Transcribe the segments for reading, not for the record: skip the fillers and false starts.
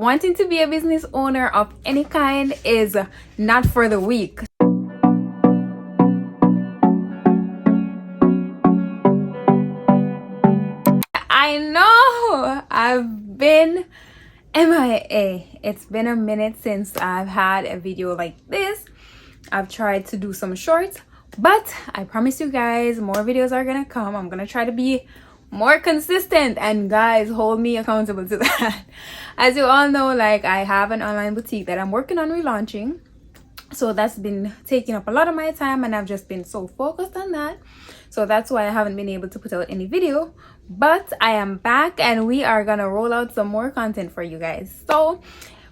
Wanting to be a business owner of any kind is not for the weak. I know I've been MIA. It's been a minute since I've had a video like this. I've tried to do some shorts, but I promise you guys more videos are gonna come. I'm gonna try to be more consistent, and guys, hold me accountable to that. As you all know, like, I have an online boutique that I'm working on relaunching, so that's been taking up a lot of my time, and I've just been so focused on that. So that's why I haven't been able to put out any video, but I am back and we are gonna roll out some more content for you guys. So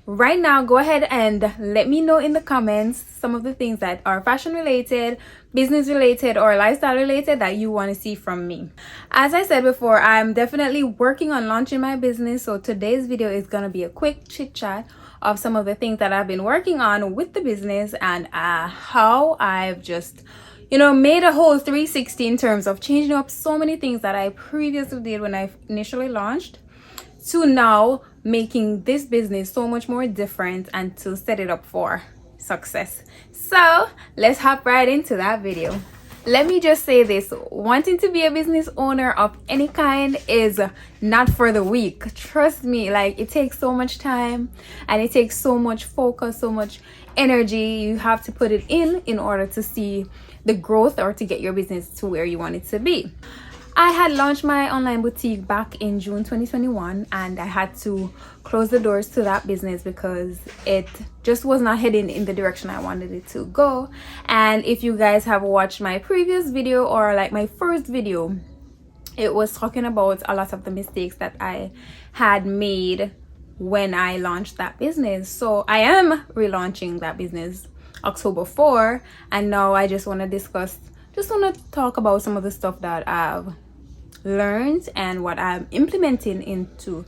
right now, go ahead and let me know in the comments some of the things that are fashion related, business related, or lifestyle related that you want to see from me. As I said before, I'm definitely working on launching my business, so today's video is going to be a quick chit chat of some of the things that I've been working on with the business, and how I've just made a whole 360 in terms of changing up so many things that I previously did when I initially launched, to now making this business so much more different and to set it up for success. So let's hop right into that video. Let me just say this: wanting to be a business owner of any kind is not for the weak. Trust me, like, it takes so much time and it takes so much focus, so much energy. You have to put it in order to see the growth or to get your business to where you want it to be. I had launched my online boutique back in June 2021, and I had to close the doors to that business because it just was not heading in the direction I wanted it to go. And if you guys have watched my previous video, or like my first video, it was talking about a lot of the mistakes that I had made when I launched that business. So I am relaunching that business October 4, and now I just want to talk about some of the stuff that I've learned and what I'm implementing into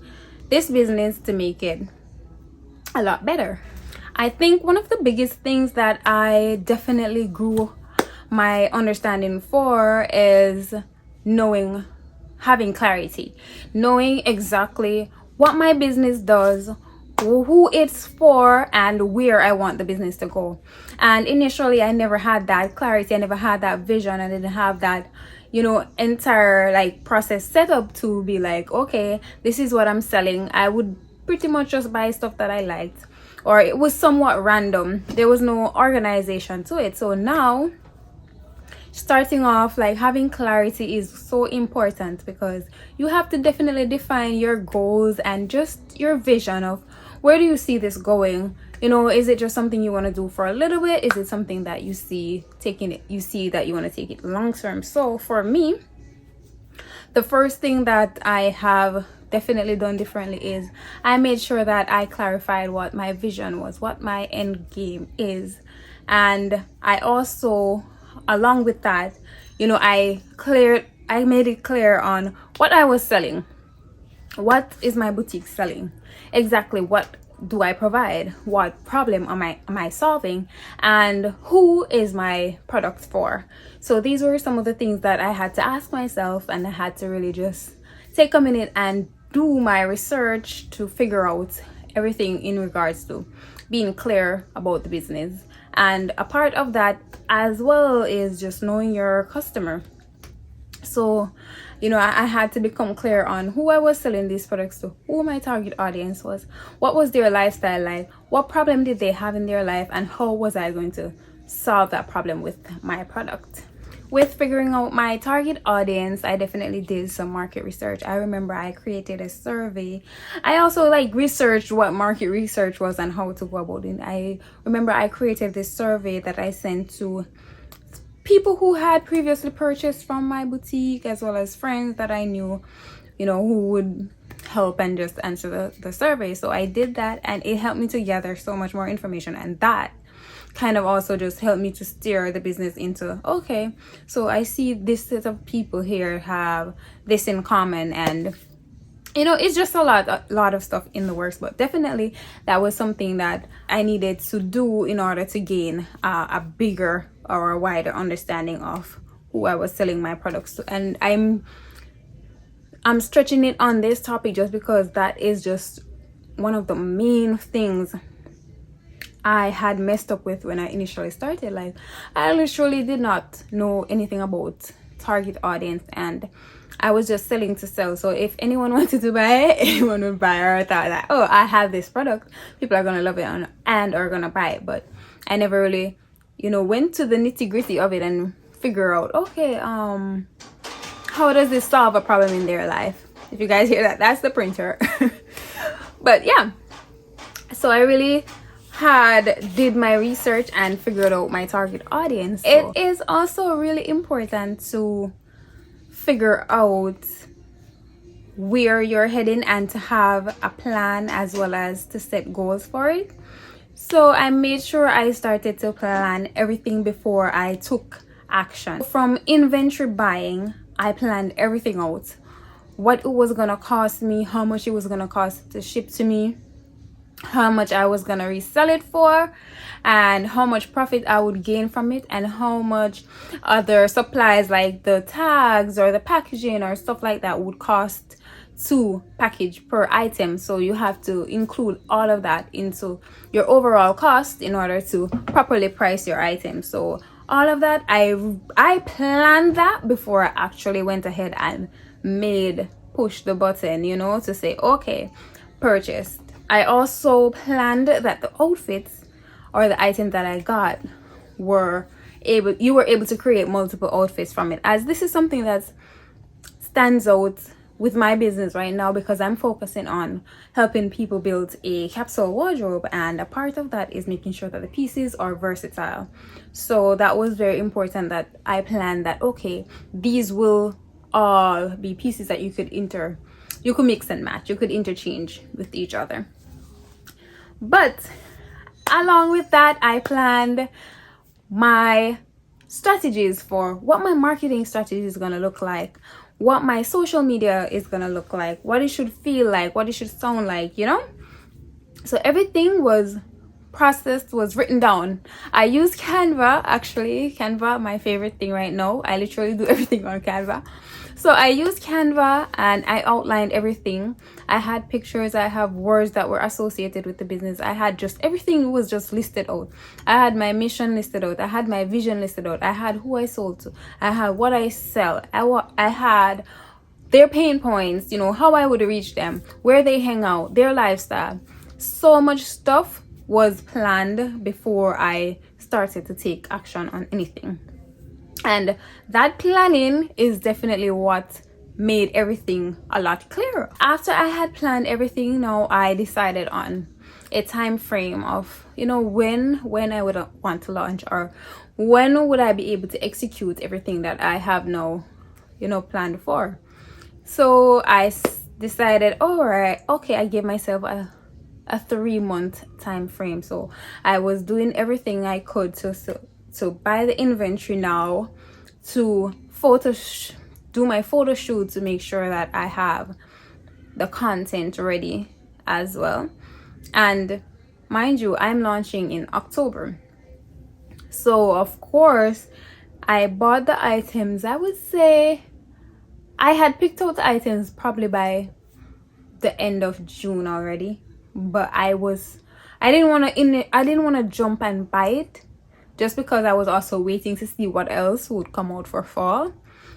this business to make it a lot better. I think one of the biggest things that I definitely grew my understanding for is having clarity, knowing exactly what my business does, who it's for, and where I want the business to go. And initially I never had that clarity, I never had that vision, I didn't have that entire like process set up to be like, okay, this is what I'm selling. I would pretty much just buy stuff that I liked, or it was somewhat random. There was no organization to it. So now, starting off, like, having clarity is so important, because you have to definitely define your goals and just your vision of where do you see this going. Is it just something you want to do for a little bit? Is it something that you see that you want to take it long term? So for me, the first thing that I have definitely done differently is I made sure that I clarified what my vision was, what my end game is. And I also, along with that, I made it clear on what I was selling. What is my boutique selling? Exactly what do I provide? What problem am I solving? And who is my product for? So these were some of the things that I had to ask myself, and I had to really just take a minute and do my research to figure out everything in regards to being clear about the business. And a part of that as well is just knowing your customer. So I had to become clear on who I was selling these products to, who my target audience was, what was their lifestyle like, what problem did they have in their life, and how was I going to solve that problem with my product. With figuring out my target audience, I definitely did some market research. I remember I created a survey. I also researched what market research was and how to go about it. I remember I created this survey that I sent to people who had previously purchased from my boutique, as well as friends that I knew, who would help and just answer the survey. So I did that, and it helped me to gather so much more information, and that kind of also just helped me to steer the business into, okay, so I see this set of people here have this in common, and it's just a lot of stuff in the works. But definitely that was something that I needed to do in order to gain a bigger or a wider understanding of who I was selling my products to. And I'm stretching it on this topic just because that is just one of the main things I had messed up with when I initially started. Like, I literally did not know anything about target audience, and I was just selling to sell. So if anyone wanted to buy it, anyone would buy it. Or I thought that, oh, I have this product, people are gonna love it and are gonna buy it. But I never really, went to the nitty-gritty of it and figure out, okay, how does this solve a problem in their life? If you guys hear that, that's the printer. But yeah, so I really did my research and figured out my target audience. So it is also really important to figure out where you're heading and to have a plan as well as to set goals for it. So I made sure I started to plan everything before I took action. From inventory buying, I planned everything out. What it was gonna cost me, how much it was gonna cost to ship to me, how much I was gonna resell it for, and how much profit I would gain from it, and how much other supplies like the tags or the packaging or stuff like that would cost to package per item. So you have to include all of that into your overall cost in order to properly price your item. So all of that, I planned that before I actually went ahead and push the button, to say, okay, purchased. I also planned that the outfits or the items that I got you were able to create multiple outfits from it, as this is something that stands out with my business right now, because I'm focusing on helping people build a capsule wardrobe, and a part of that is making sure that the pieces are versatile. So that was very important, that I planned that, okay, these will all be pieces that you could mix and match, you could interchange with each other. But along with that, I planned my strategies for what my marketing strategy is going to look like, what my social media is going to look like, what it should feel like, what it should sound like, So everything was processed, was written down. I use Canva, actually. Canva, my favorite thing right now. I literally do everything on Canva. So I used Canva and I outlined everything. I had pictures, I have words that were associated with the business. I had everything was just listed out. I had my mission listed out. I had my vision listed out. I had who I sold to. I had what I sell. I had their pain points, how I would reach them, where they hang out, their lifestyle. So much stuff was planned before I started to take action on anything. And that planning is definitely what made everything a lot clearer. After I had planned everything, now I decided on a time frame of, when I would want to launch, or when would I be able to execute everything that I have now, planned for. So I decided, all right, okay, I gave myself a 3-month time frame. So I was doing everything I could to buy the inventory now, to do my photo shoot to make sure that I have the content ready as well. And mind you, I'm launching in October. So of course, I bought the items. I would say I had picked out the items probably by the end of June already, but I didn't want to jump and buy it, just because I was also waiting to see what else would come out for fall.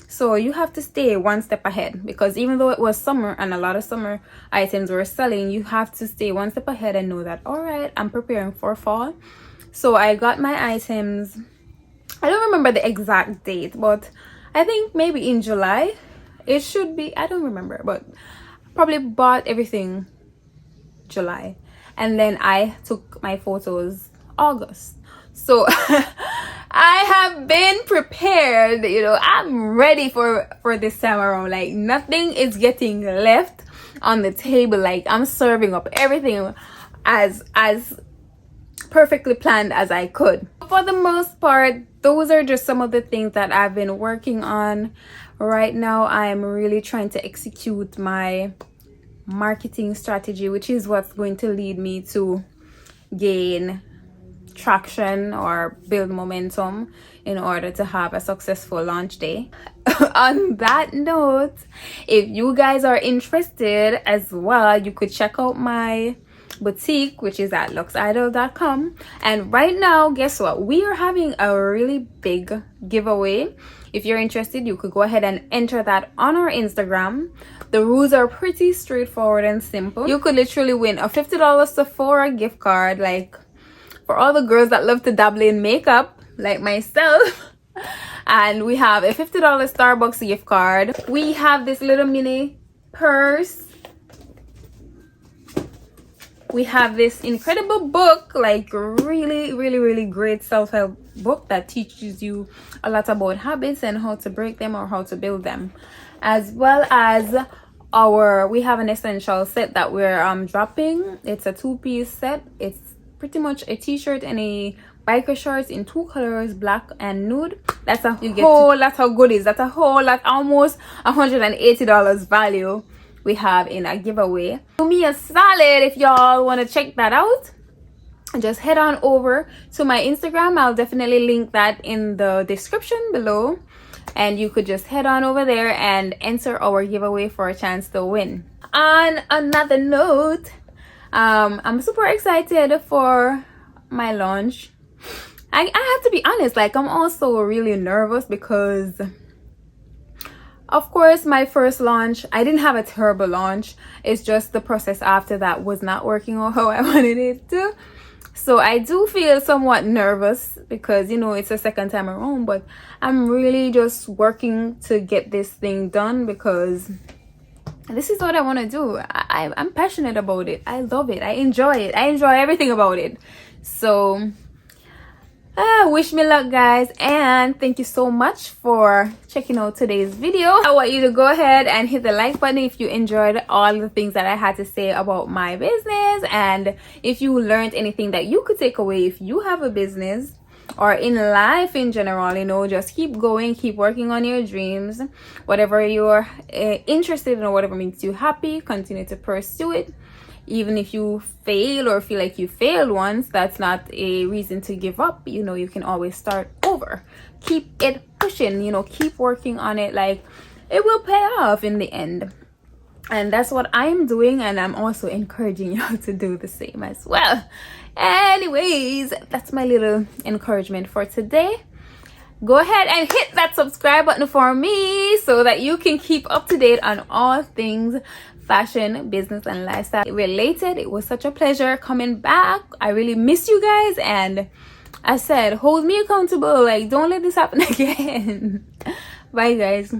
So you have to stay one step ahead, because even though it was summer and a lot of summer items were selling, you have to stay one step ahead and know that, all right, I'm preparing for fall. So I got my items, I don't remember the exact date, but I think maybe in July it should be, I don't remember, but probably bought everything July, and then I took my photos August. So I have been prepared, I'm ready for this time around. Like, nothing is getting left on the table. Like, I'm serving up everything as perfectly planned as I could. For the most part, those are just some of the things that I've been working on. Right now, I'm really trying to execute my marketing strategy, which is what's going to lead me to gain traction or build momentum in order to have a successful launch day. On that note, if you guys are interested as well, you could check out my boutique, which is at luxidol.com. And right now, guess what, we are having a really big giveaway. If you're interested, you could go ahead and enter that on our Instagram. The rules are pretty straightforward and simple. You could literally win a $50 Sephora gift card, like for all the girls that love to dabble in makeup like myself. And we have a $50 Starbucks gift card. We have this little mini purse. We have this incredible book, like really great self-help book that teaches you a lot about habits and how to break them or how to build them. As well as we have an essential set that we're dropping. It's a 2-piece set. It's pretty much a t-shirt and a biker shorts in 2 colors, black and nude. That's a whole lot of goodies. That's a whole lot, almost $180 value we have in a giveaway. Do me a solid if y'all want to check that out. Just head on over to my Instagram. I'll definitely link that in the description below, and you could just head on over there and enter our giveaway for a chance to win. On another note, I'm super excited for my launch. I have to be honest, like I'm also really nervous because of course my first launch, I didn't have a terrible launch. It's just the process after that was not working out how I wanted it to. So I do feel somewhat nervous because, you know, it's a second time around, but I'm really just working to get this thing done because this is what I want to do. I'm passionate about it. I love it. I enjoy it. I enjoy everything about it. So wish me luck, guys, and thank you so much for checking out today's video. I want you to go ahead and hit the like button if you enjoyed all the things that I had to say about my business, and if you learned anything that you could take away if you have a business or in life in general. You know, just keep going, keep working on your dreams. Whatever you're interested in or whatever makes you happy, continue to pursue it. Even if you fail or feel like you failed once, that's not a reason to give up. You know, you can always start over. Keep it pushing, you know, keep working on it. Like, it will pay off in the end. And that's what I'm doing, and I'm also encouraging y'all to do the same as well. Anyways, that's my little encouragement for today. Go ahead and hit that subscribe button for me so that you can keep up to date on all things fashion, business, and lifestyle related. It was such a pleasure coming back. I really miss you guys, and I said, hold me accountable. Like, don't let this happen again. Bye, guys.